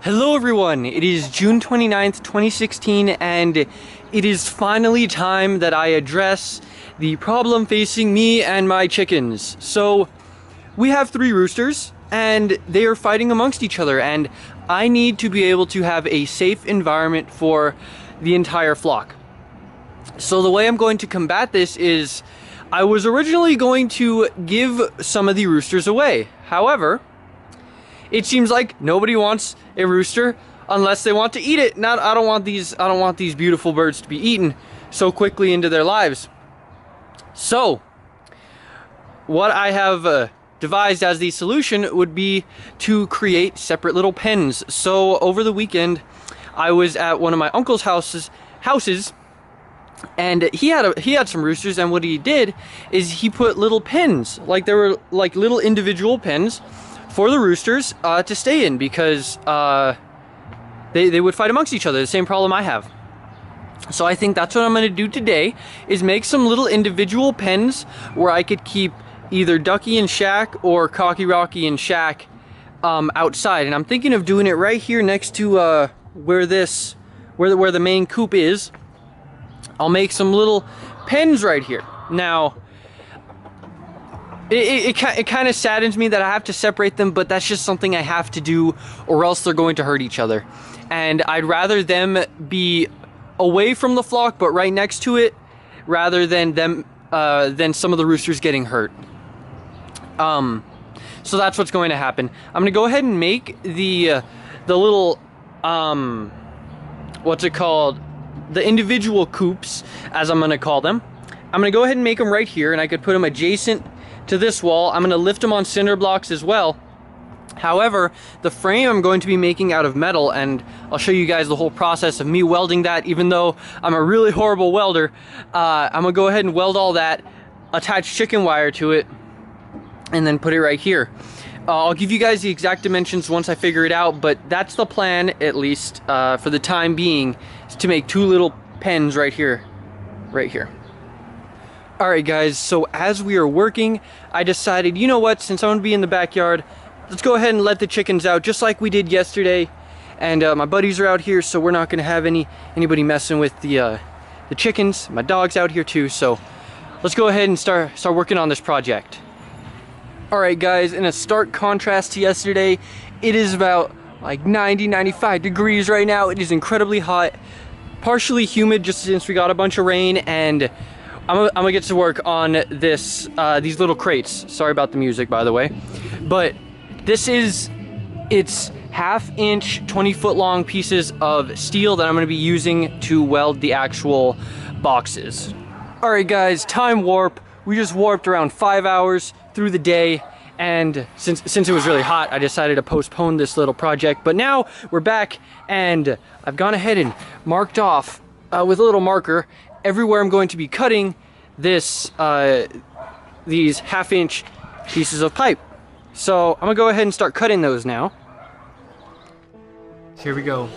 Hello everyone, it is June 29th, 2016, and it is finally time that I address the problem facing me and my chickens. So, we have 3 roosters, and they are fighting amongst each other, and I need to be able to have a safe environment for the entire flock. So the way I'm going to combat this is, I was originally going to give some of the roosters away. However, it seems like nobody wants a rooster unless they want to eat it. I don't want these beautiful birds to be eaten so quickly into their lives. So, what I have devised as the solution would be to create separate little pens. So over the weekend, I was at one of my uncle's houses, and he had some roosters, and what he did is he put little pens, like there were like little individual pens for the roosters to stay in, because they would fight amongst each other, the same problem I have. So I think that's what I'm going to do today, is make some little individual pens where I could keep either Ducky and Shaq or Cocky, Rocky and Shaq outside. And I'm thinking of doing it right here next to where the main coop is. I'll make some little pens right here. Now, it kind of saddens me that I have to separate them, but that's just something I have to do, or else they're going to hurt each other. And I'd rather them be away from the flock, but right next to it, rather than some of the roosters getting hurt. So that's what's going to happen. I'm gonna go ahead and make the little what's it called? The individual coops, as I'm gonna call them. I'm gonna go ahead and make them right here, and I could put them adjacent to this wall. I'm gonna lift them on cinder blocks as well. However, the frame I'm going to be making out of metal, and I'll show you guys the whole process of me welding that. Even though I'm a really horrible welder, I'm gonna go ahead and weld all that, attach chicken wire to it, and then put it right here. I'll give you guys the exact dimensions once I figure it out, but that's the plan, at least for the time being, is to make 2 little pens right here. Alright guys, so as we are working, I decided, you know what, since I'm going to be in the backyard, let's go ahead and let the chickens out just like we did yesterday. And my buddies are out here, so we're not going to have anybody messing with the chickens. My dog's out here too, so let's go ahead and start working on this project. Alright guys, in a stark contrast to yesterday, it is about like 95 degrees right now. It is incredibly hot, partially humid just since we got a bunch of rain, and I'm gonna get to work on this these little crates. Sorry about the music, by the way. But it's 1/2 inch, 20-foot long pieces of steel that I'm gonna be using to weld the actual boxes. Alright guys, time warp. We just warped around 5 hours through the day, and since it was really hot, I decided to postpone this little project. But now we're back, and I've gone ahead and marked off with a little marker everywhere I'm going to be cutting these 1/2 inch pieces of pipe. So I'm gonna go ahead and start cutting those now. Here we go.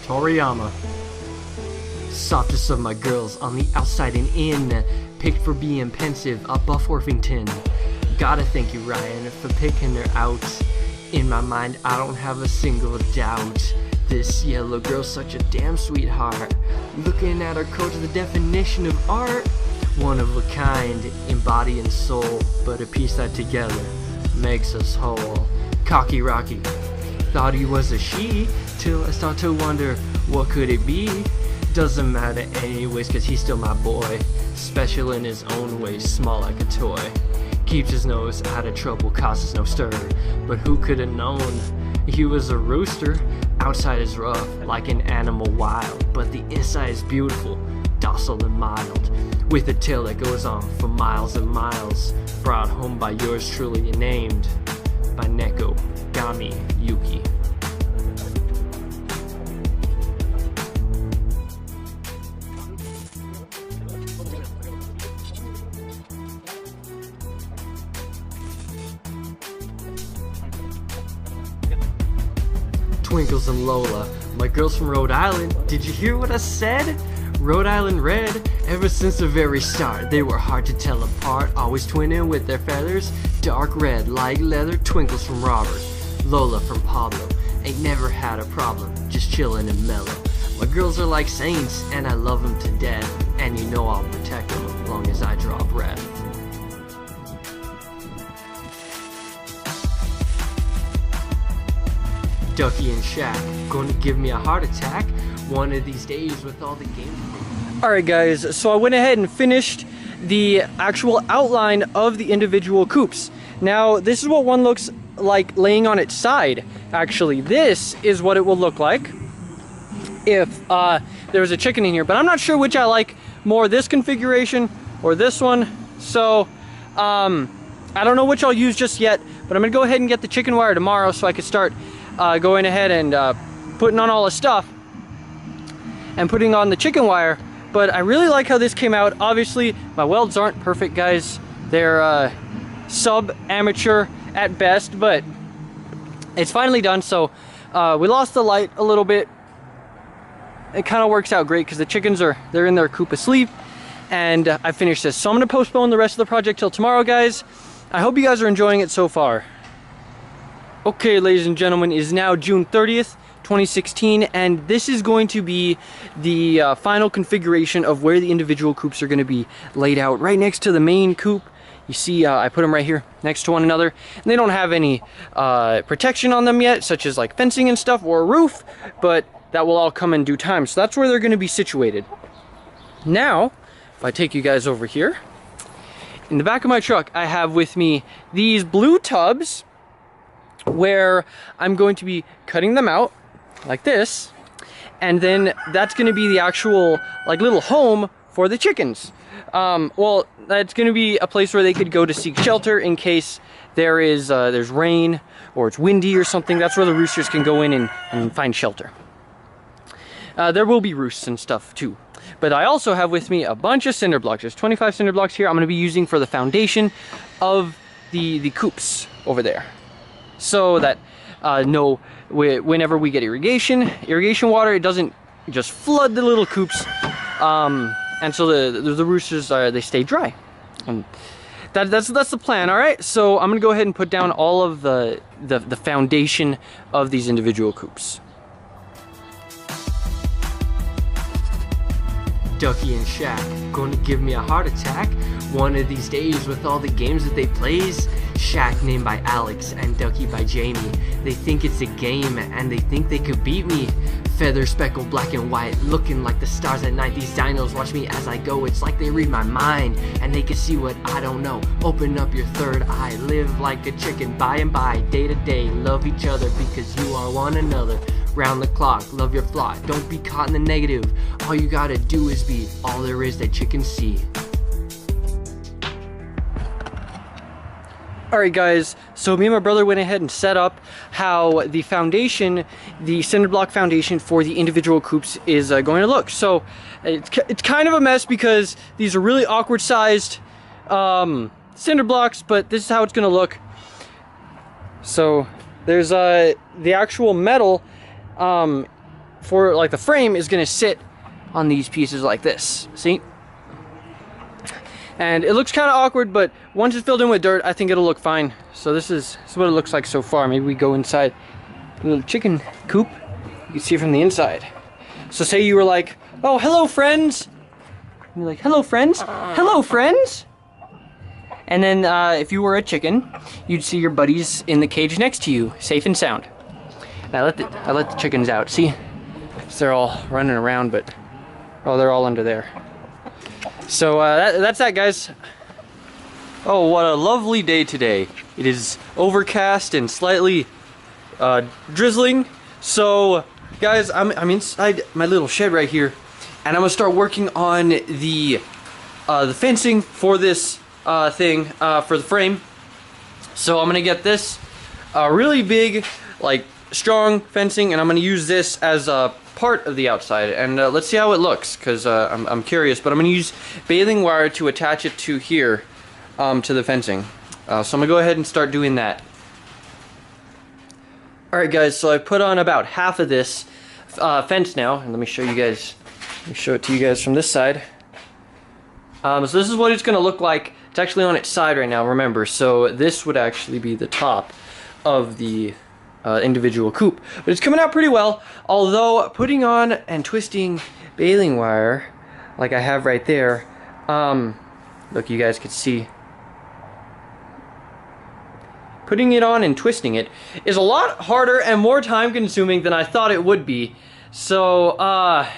Toriyama. Softest of my girls on the outside and in. Picked for being pensive up off Orpington. Gotta thank you, Ryan, for picking her out. In my mind, I don't have a single doubt. This yellow girl's such a damn sweetheart. Looking at her coat's the definition of art. One of a kind, in body and soul, but a piece that together makes us whole. Cocky Rocky, thought he was a she, till I start to wonder, what could it be? Doesn't matter anyways, cause he's still my boy. Special in his own way, small like a toy. Keeps his nose out of trouble, causes no stir. But who could have known he was a rooster? Outside is rough, like an animal wild, but the inside is beautiful, docile and mild. With a tail that goes on for miles and miles. Brought home by yours truly, named by Neko Gami Yuki. Twinkles and Lola, my girls from Rhode Island. Did you hear what I said? Rhode Island red, ever since the very start. They were hard to tell apart, always twinning with their feathers. Dark red like leather, Twinkles from Robert, Lola from Pablo, and Ain't never had a problem, just chillin' and mellow. My girls are like saints, and I love them to death. And you know I'll protect them as long as I draw breath. Ducky and Shaq, gonna give me a heart attack one of these days with all the games. Alright guys, so I went ahead and finished the actual outline of the individual coops. Now this is what one looks like laying on its side. Actually, this is what it will look like if there was a chicken in here, but I'm not sure which I like more, this configuration or this one. So I don't know which I'll use just yet, but I'm gonna go ahead and get the chicken wire tomorrow so I can start going ahead and putting on all the stuff and putting on the chicken wire. But I really like how this came out. Obviously my welds aren't perfect, guys. They're sub-amateur at best, but it's finally done. So we lost the light a little bit. It kind of works out great because the chickens they're in their coop asleep, and I finished this. So I'm gonna postpone the rest of the project till tomorrow, guys. I hope you guys are enjoying it so far. Okay, ladies and gentlemen, it is now June 30th, 2016, and this is going to be the final configuration of where the individual coops are going to be laid out right next to the main coop. You see, I put them right here next to one another, and they don't have any protection on them yet, such as like fencing and stuff or a roof, but that will all come in due time. So that's where they're going to be situated. Now, if I take you guys over here, in the back of my truck, I have with me these blue tubs where I'm going to be cutting them out like this, and then that's going to be the actual like little home for the chickens. Well, that's going to be a place where they could go to seek shelter in case there's rain or it's windy or something. That's where the roosters can go in and find shelter. There will be roosts and stuff too. But I also have with me a bunch of cinder blocks. There's 25 cinder blocks here I'm going to be using for the foundation of the coops over there. So that whenever we get irrigation water, it doesn't just flood the little coops, and so the roosters they stay dry. And that's the plan. All right, so I'm gonna go ahead and put down all of the foundation of these individual coops. Ducky and Shaq, gonna give me a heart attack one of these days with all the games that they plays. Shaq named by Alex and Ducky by Jamie. They think it's a game and they think they could beat me. Feather speckled black and white, looking like the stars at night. These dinos watch me as I go. It's like they read my mind and they can see what I don't know. Open up your third eye, live like a chicken by and by, day to day. Love each other because you are one another. Round the clock, love your flock, don't be caught in the negative. All you gotta do is be all there is that chickens see. Alright guys, so me and my brother went ahead and set up how the foundation, the cinder block foundation for the individual coops is going to look. So it's kind of a mess because these are really awkward sized cinder blocks, but this is how it's going to look. So there's the actual metal for like the frame is going to sit on these pieces like this, see? And it looks kind of awkward, but once it's filled in with dirt, I think it'll look fine. So this is what it looks like so far. Maybe we go inside the little chicken coop. You can see it from the inside. So say you were like, oh, hello friends. And you're like, hello friends. Hello friends. And then if you were a chicken, you'd see your buddies in the cage next to you, safe and sound. And I let the chickens out. See, they're all running around, but oh, they're all under there. So that's that, guys. Oh, what a lovely day today. It is overcast and slightly drizzling. So guys, I'm inside my little shed right here, and I'm gonna start working on the fencing for this thing for the frame. So I'm gonna get this really big, like strong fencing, and I'm gonna use this as a part of the outside, and let's see how it looks, because I'm curious. But I'm gonna use baling wire to attach it to here, to the fencing. So I'm gonna go ahead and start doing that. Alright guys, so I put on about half of this fence now, and let me show you guys, show it to you guys from this side. So this is what it's gonna look like. It's actually on its side right now, remember, so this would actually be the top of the individual coop. But it's coming out pretty well, although putting on and twisting baling wire, like I have right there, look, you guys could see. Putting it on and twisting it is a lot harder and more time consuming than I thought it would be. So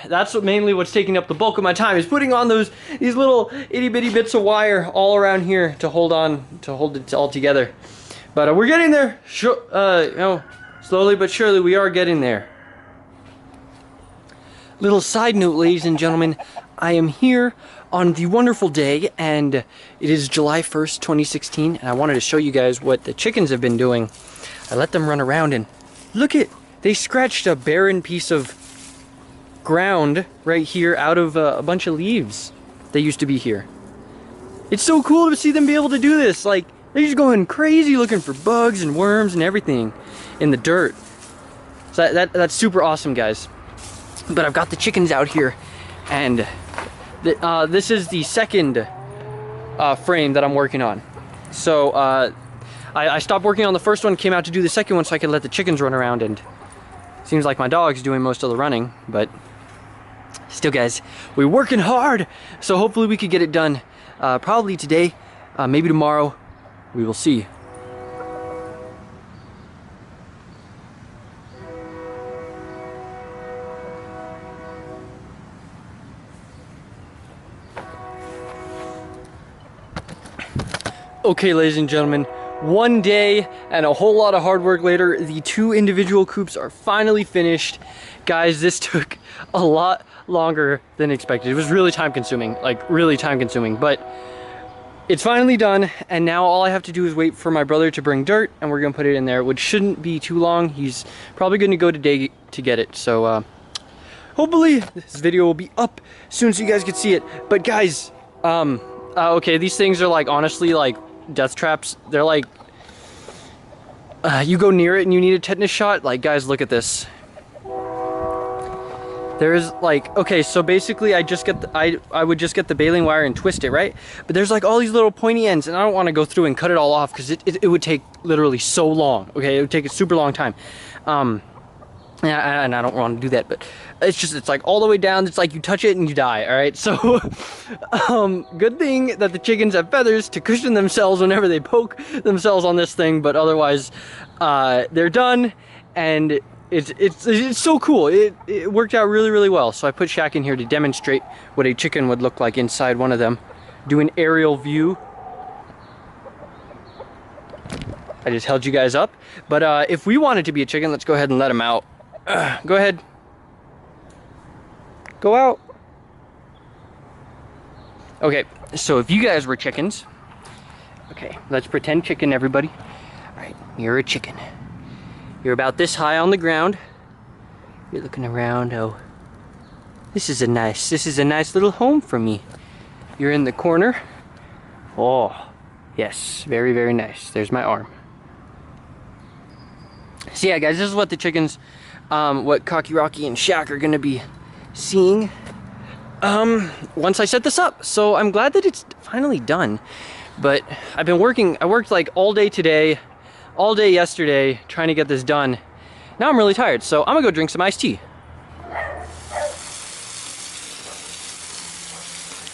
that's what's taking up the bulk of my time, is putting on these little itty bitty bits of wire all around here to hold it all together. But we're getting there. Slowly but surely we are getting there. Little side note, ladies and gentlemen, I am here on the wonderful day, and it is July 1st, 2016, and I wanted to show you guys what the chickens have been doing. I let them run around, and look at, they scratched a barren piece of ground right here out of a bunch of leaves that used to be here. It's so cool to see them be able to do this. Like, they're just going crazy looking for bugs and worms and everything in the dirt. So that's super awesome, guys. But I've got the chickens out here, and this is the second frame that I'm working on. So I stopped working on the first one, came out to do the second one so I could let the chickens run around, and seems like my dog's doing most of the running, but still, guys, we're working hard. So hopefully we could get it done probably today, maybe tomorrow. We will see. Okay, ladies and gentlemen, one day and a whole lot of hard work later, the 2 individual coops are finally finished. Guys, this took a lot longer than expected. It was really time consuming, like really time consuming, but it's finally done, and now all I have to do is wait for my brother to bring dirt, and we're gonna put it in there, which shouldn't be too long. He's probably gonna go today to get it, so hopefully this video will be up soon so you guys can see it. But guys, okay, these things are like, honestly, like death traps. They're like, you go near it and you need a tetanus shot. Like, guys, look at this. There's like, okay, so basically I would just get the baling wire and twist it, right? But there's like all these little pointy ends, and I don't want to go through and cut it all off because it would take literally so long. Okay, it would take a super long time. And I don't want to do that, but it's like all the way down. It's like you touch it and you die. All right, so good thing that the chickens have feathers to cushion themselves whenever they poke themselves on this thing, but otherwise they're done, and it's so cool. It worked out really, really well. So I put Shaq in here to demonstrate what a chicken would look like inside one of them. Do an aerial view. I just held you guys up, but if we wanted to be a chicken, let's go ahead and let him out. Go ahead. Go out. Okay, so if you guys were chickens, okay, let's pretend chicken, everybody. All right, you're a chicken. You're about this high on the ground. You're looking around. Oh, this is a nice little home for me. You're in the corner. Oh, yes, very, very nice. There's my arm. So yeah, guys, this is what the chickens, what Cocky Rocky and Shaq are gonna be seeing once I set this up. So I'm glad that it's finally done. But I've been working, I worked like all day today, all day yesterday, trying to get this done. Now I'm really tired, so I'm gonna go drink some iced tea.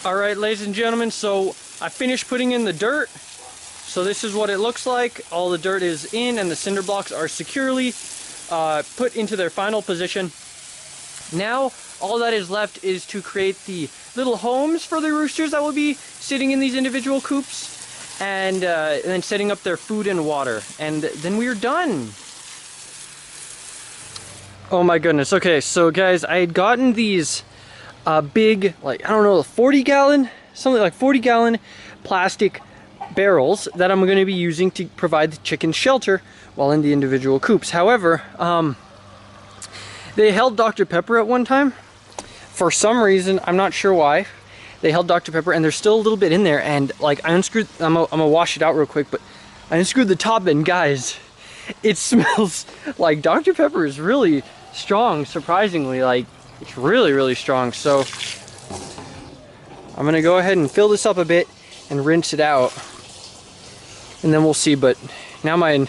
All right, ladies and gentlemen, so I finished putting in the dirt. So this is what it looks like. All the dirt is in, and the cinder blocks are securely put into their final position. Now, all that is left is to create the little homes for the roosters that will be sitting in these individual coops, and then setting up their food and water. And then we're done. Oh my goodness. Okay, so guys, I had gotten these big, like, I don't know, 40-gallon, something like 40-gallon plastic barrels that I'm going to be using to provide the chicken shelter while in the individual coops. However, they held Dr. Pepper at one time. For some reason, I'm not sure why, they held Dr. Pepper, and there's still a little bit in there, and like I unscrewed, I'm gonna wash it out real quick, but I unscrewed the top, and guys, it smells like Dr. Pepper is really strong, surprisingly. Like, it's really, really strong. So I'm gonna go ahead and fill this up a bit and rinse it out, and then we'll see. But now my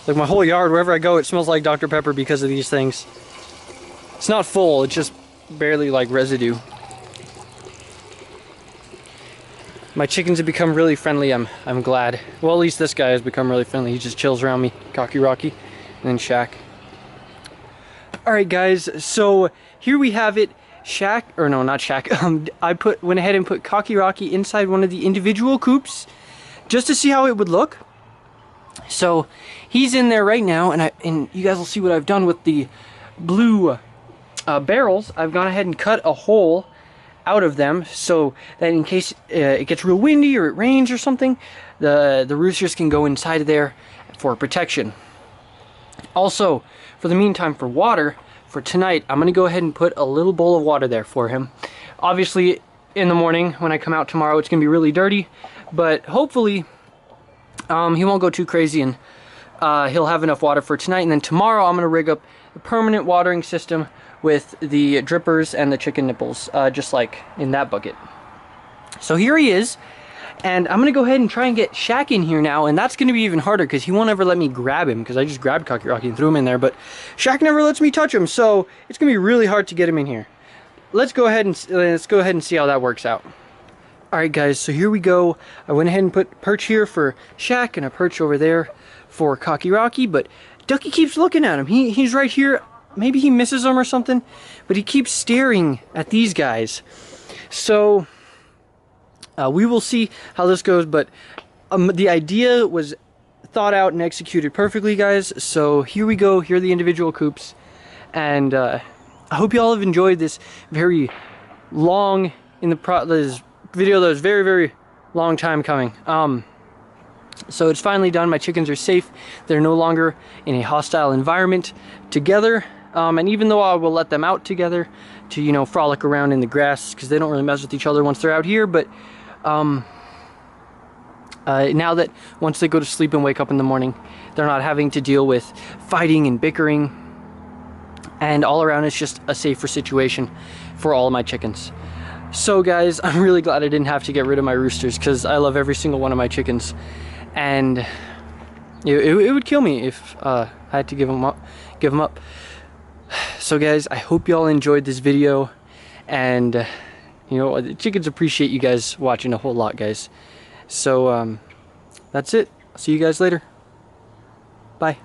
Like my whole yard, wherever I go, it smells like Dr. Pepper because of these things. It's not full, it's just barely like residue. My chickens have become really friendly, I'm glad. Well, at least this guy has become really friendly. He just chills around me, Cocky Rocky, and then Shaq. Alright guys, so here we have it. Shaq, or no, not Shaq. I went ahead and put Cocky Rocky inside one of the individual coops just to see how it would look. So he's in there right now, and you guys will see what I've done with the blue barrels. I've gone ahead and cut a hole out of them so that in case it gets real windy or it rains or something, the roosters can go inside of there for protection. Also, for the meantime, for water, for tonight, I'm going to go ahead and put a little bowl of water there for him. Obviously, in the morning, when I come out tomorrow, it's going to be really dirty, but hopefully he won't go too crazy and he'll have enough water for tonight. And then tomorrow, I'm going to rig up a permanent watering system with the drippers and the chicken nipples, just like in that bucket. So here he is. And I'm going to go ahead and try and get Shaq in here now, and that's going to be even harder because he won't ever let me grab him because I just grabbed Cocky Rocky and threw him in there, but Shaq never lets me touch him, so it's going to be really hard to get him in here. Let's go ahead and see how that works out. Alright guys, so here we go. I went ahead and put a perch here for Shaq and a perch over there for Cocky Rocky, but Ducky keeps looking at him. He's right here. Maybe he misses him or something, but he keeps staring at these guys. So we will see how this goes, but the idea was thought out and executed perfectly, guys. So here we go. Here are the individual coops, and I hope you all have enjoyed this very long this video that was very, very long time coming. So it's finally done. My chickens are safe. They're no longer in a hostile environment together. And even though I will let them out together to, you know, frolic around in the grass because they don't really mess with each other once they're out here, but now that once they go to sleep and wake up in the morning, they're not having to deal with fighting and bickering, and all around it's just a safer situation for all of my chickens. So guys, I'm really glad I didn't have to get rid of my roosters because I love every single one of my chickens, and it would kill me if I had to give them up. So guys, I hope you all enjoyed this video, and you know, the chickens appreciate you guys watching a whole lot, guys. So that's it. I'll see you guys later. Bye.